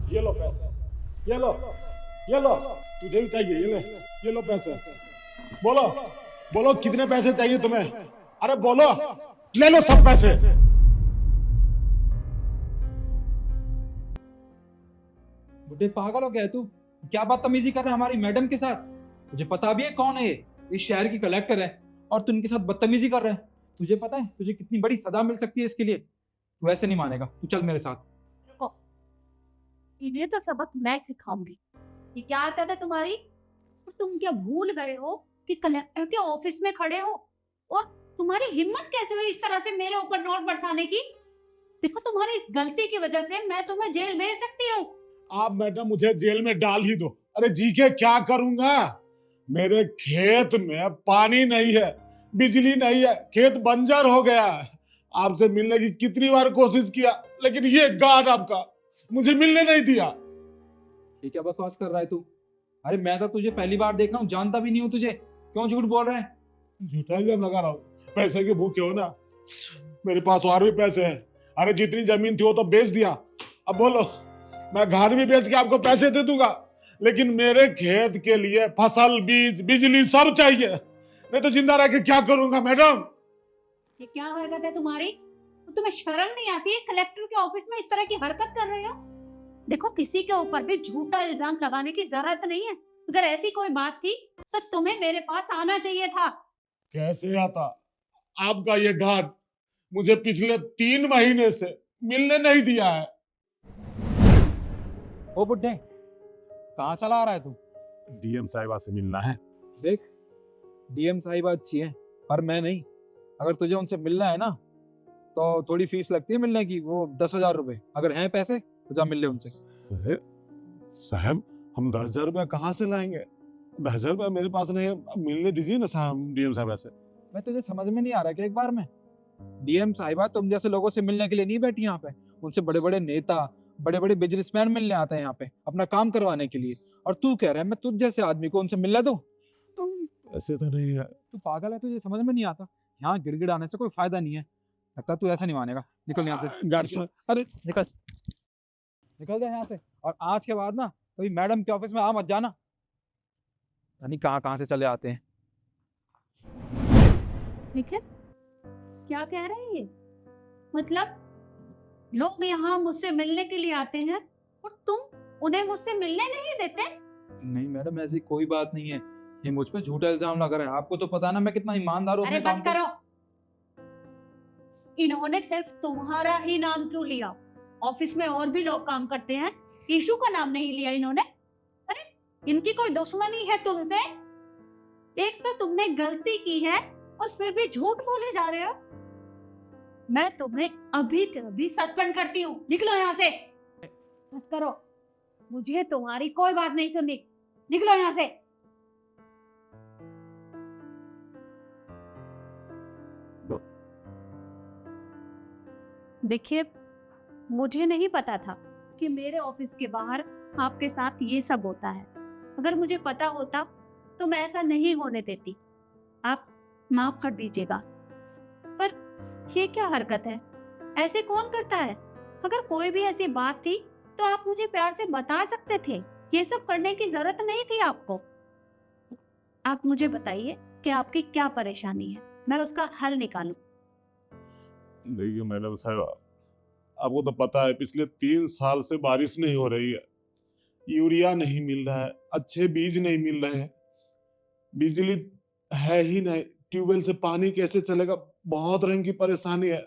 ये लो पैसे, ये लो, ये लो, तुझे भी चाहिए, ये ले, ये लो पैसे। बोलो, बोलो कितने पैसे चाहिए तुम्हें? अरे बोलो, ले लो सब पैसे। बुड्ढे पागल हो गया तू? क्या बदतमीजी कर रहा है हमारी मैडम के साथ? तुझे पता भी है कौन है ये? इस शहर की कलेक्टर है और तू इनके साथ बदतमीजी कर रहा है। तुझे पता है तुझे कितनी बड़ी सजा मिल सकती है इसके लिए? तू ऐसे नहीं मानेगा, तू चल मेरे साथ। रुको, इन्हें तो सबक मैं सिखाऊंगी। ये क्या आदत है तुम्हारी? और तुम क्या भूल गए हो कि कलेक्टर के ऑफिस में खड़े हो? और तुम्हारी हिम्मत कैसे हुई इस तरह से मेरे ऊपर नोट बरसाने की? देखो, तुम्हारी इस गलती की वजह से मैं तुम्हें जेल भेज सकती हूँ। आप मैडम मुझे जेल में डाल ही दो। अरे जी के क्या करूंगा? मेरे खेत में पानी नहीं है, बिजली नहीं है, खेत बंजर हो गया है। आपसे मिलने की कितनी बार कोशिश किया, लेकिन ये गार्ड आपका मुझे मिलने नहीं दिया। ये क्या बकवास कर रहा है तू? अरे मैं तो तुझे पहली बार देख रहा हूँ, जानता भी नहीं हूँ तुझे। क्यों झूठ बोल रहा है? झूठा इल्जाम लगा रहा हूँ? पैसे के भूखे हो ना? मेरे पास और भी पैसे हैं। अरे जितनी जमीन थी वो तो बेच दिया। अब बोलो, मैं घर भी बेच के आपको पैसे दे दूंगा, लेकिन मेरे खेत के लिए फसल, बीज, बिजली सब चाहिए। नहीं तो जिंदा रह के क्या करूंगा मैडम? ये क्या हरकत है तुम्हारी? तो तुम्हें शर्म नहीं आती है? कलेक्टर के ऑफिस में इस तरह की हरकत कर रहे हो? देखो, किसी के ऊपर भी झूठा इल्जाम लगाने की जरूरत नहीं है। अगर ऐसी कोई बात थी तो तुम्हें मेरे पास आना चाहिए था। कैसे आता? आपका ये गार्ड मुझे पिछले 3 महीने से मिलने नहीं दिया है। ओ बुड्ढे, कहाँ चला आ रहा है तू? डीएम साहिबा से मिलना है। देख, डीएम साहिबा अच्छी है पर मैं नहीं। अगर तुझे उनसे मिलना है ना तो थोड़ी फीस लगती है मिलने की, वो 10,000 रुपए। अगर हैं पैसे तो जा मिल ले उनसे। अरे साहब, हम 10,000 रुपया कहाँ से लाएंगे? 10,000 रुपया मेरे पास नहीं है। अब मिलने दीजिए ना साहब, डीएम साहब से। मैं तुझे समझ में नहीं आ रहा कि एक बार में डीएम साहिबा तुम जैसे लोगों से मिलने के लिए नहीं बैठी यहाँ पे। उनसे बड़े बड़े नेता, बड़े बड़े बिजनेसमैन मिलने आते हैं यहाँ पे अपना काम करवाने के लिए। और तू कह रहा है मैं तुझ जैसे आदमी को उनसे मिलने दूं? ऐसे तो नहीं है। तू पागल है, तुझे समझ में नहीं आता? यहाँ गिड़गिड़ाने से कोई फायदा नहीं है। लगता है तू ऐसा नहीं मानेगा। निकल यहाँ से, गार्ड साहब, अरे निकल, निकल जा यहाँ से। और आज के बाद ना कभी मैडम के ऑफिस में आ मत जाना। नहीं कहाँ कहाँ से चले आते हैं। निखिल, क्या कह रहे हैं ये? मतलब लोग यहाँ मुझसे मिलने के लिए आते हैं और तुम उन्हें मुझसे मिलने नहीं देते? नहीं मैडम, ऐसी कोई बात नहीं है। ये मुझ पे झूठा इल्जाम लगा रहा है। आपको तो पता है ना मैं कितना ईमानदार हूँ अरे अपने बस काम करो। इन्होंने सिर्फ तुम्हारा ही नाम क्यों लिया? ऑफिस में और भी लोग काम करते हैं, ईशू का नाम नहीं लिया इन्होंने? अरे इनकी कोई दुश्मनी है तुमसे? एक तो तुमने गलती की है और फिर भी झूठ बोले जा रहे हो। मैं तुम्हें अभी के अभी सस्पेंड करती हूँ। निकलो यहाँ से। बस करो, मुझे तुम्हारी कोई बात नहीं सुननी। निकलो यहाँ से। देखिए, मुझे नहीं पता था कि मेरे ऑफिस के बाहर आपके साथ ये सब होता है। अगर मुझे पता होता तो मैं ऐसा नहीं होने देती। आप माफ कर दीजिएगा। पर ये क्या हरकत है? ऐसे कौन करता है? अगर कोई भी ऐसी बात थी तो आप मुझे प्यार से बता सकते थे। ये सब करने की जरूरत नहीं थी आपको। आप मुझे बताइए कि आपकी क्या परेशानी है, मैं उसका हल निकालूं। देखिए मैडम साहब, आपको तो पता है पिछले 3 साल से बारिश नहीं हो रही है, यूरिया नहीं मिल रहा है, अच्छे बीज नहीं मिल रहे हैं, बिजली है ही नहीं, ट्यूबवेल से पानी कैसे चलेगा? बहुत रंग की परेशानी है।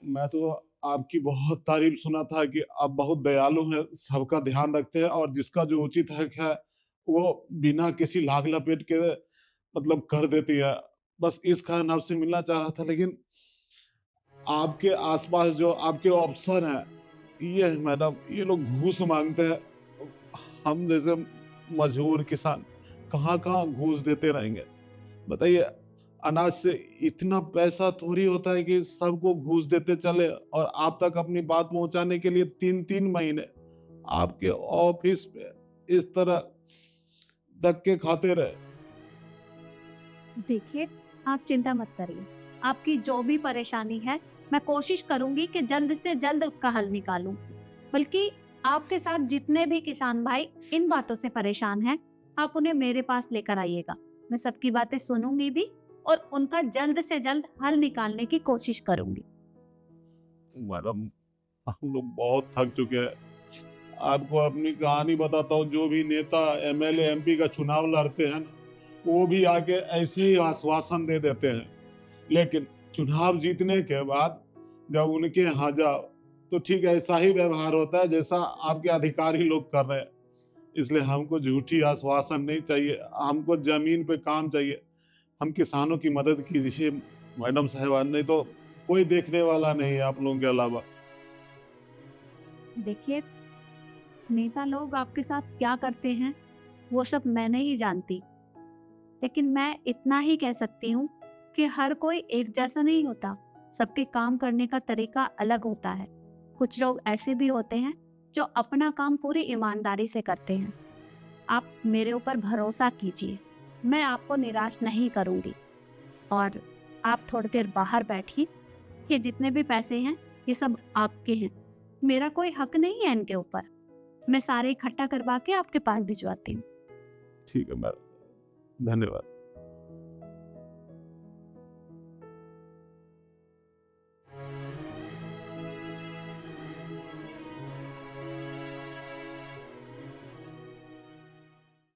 मैं तो आपकी बहुत तारीफ सुना था कि आप बहुत दयालु हैं, सबका ध्यान रखते हैं और जिसका जो उचित हक है वो बिना किसी लाग लपेट के मतलब कर देती है। बस इस कारण आपसे मिलना चाह रहा था, लेकिन आपके आसपास जो आपके ऑफिसर हैं, ये मैडम, ये लोग घूस मांगते हैं। हम जैसे मजदूर किसान कहाँ कहाँ घूस देते रहेंगे? बताइए, अनाज से इतना पैसा थोड़ी होता है कि सबको घूस देते चले और आप तक अपनी बात पहुंचाने के लिए 3-3 महीने आपके ऑफिस पे इस तरह धक्के खाते रहे। देखिए, आप चिंता मत करिए। आपकी जो भी परेशानी है मैं कोशिश करूंगी कि जल्द से जल्द उसका हल निकालूं। बल्कि आपके साथ जितने भी किसान भाई इन बातों से परेशान हैं, आप उन्हें मेरे पास लेकर आइएगा। मैं सबकी बातें सुनूंगी भी और उनका जल्द से जल्द हल निकालने की कोशिश करूंगी। मैडम, हम लोग बहुत थक चुके हैं। आपको अपनी कहानी बताता हूँ, जो भी नेता एमएलए एमपी का चुनाव लड़ते हैं ना, वो भी आके ऐसे ही आश्वासन दे देते हैं, लेकिन चुनाव जीतने के बाद जब उनके यहाँ जाओ तो ठीक ऐसा ही व्यवहार होता है जैसा आपके अधिकारी लोग कर रहे हैं। इसलिए हमको झूठी आश्वासन नहीं चाहिए, हमको जमीन पे काम चाहिए। हम किसानों की मदद कीजिए मैडम साहिबान, नहीं तो कोई देखने वाला नहीं है आप लोगों के अलावा। देखिए, नेता लोग आपके साथ क्या करते हैं वो सब मैं नहीं जानती, लेकिन मैं इतना ही कह सकती हूँ कि हर कोई एक जैसा नहीं होता। सबके काम करने का तरीका अलग होता है। कुछ लोग ऐसे भी होते हैं जो अपना काम पूरी ईमानदारी से करते हैं। आप मेरे ऊपर भरोसा कीजिए, मैं आपको निराश नहीं करूँगी। और आप थोड़ी देर बाहर बैठिए। ये जितने भी पैसे हैं ये सब आपके हैं, मेरा कोई हक नहीं है इनके ऊपर। मैं सारे इकट्ठा करवा के आपके पास भिजवाती हूँ। ठीक है मैडम, धन्यवाद।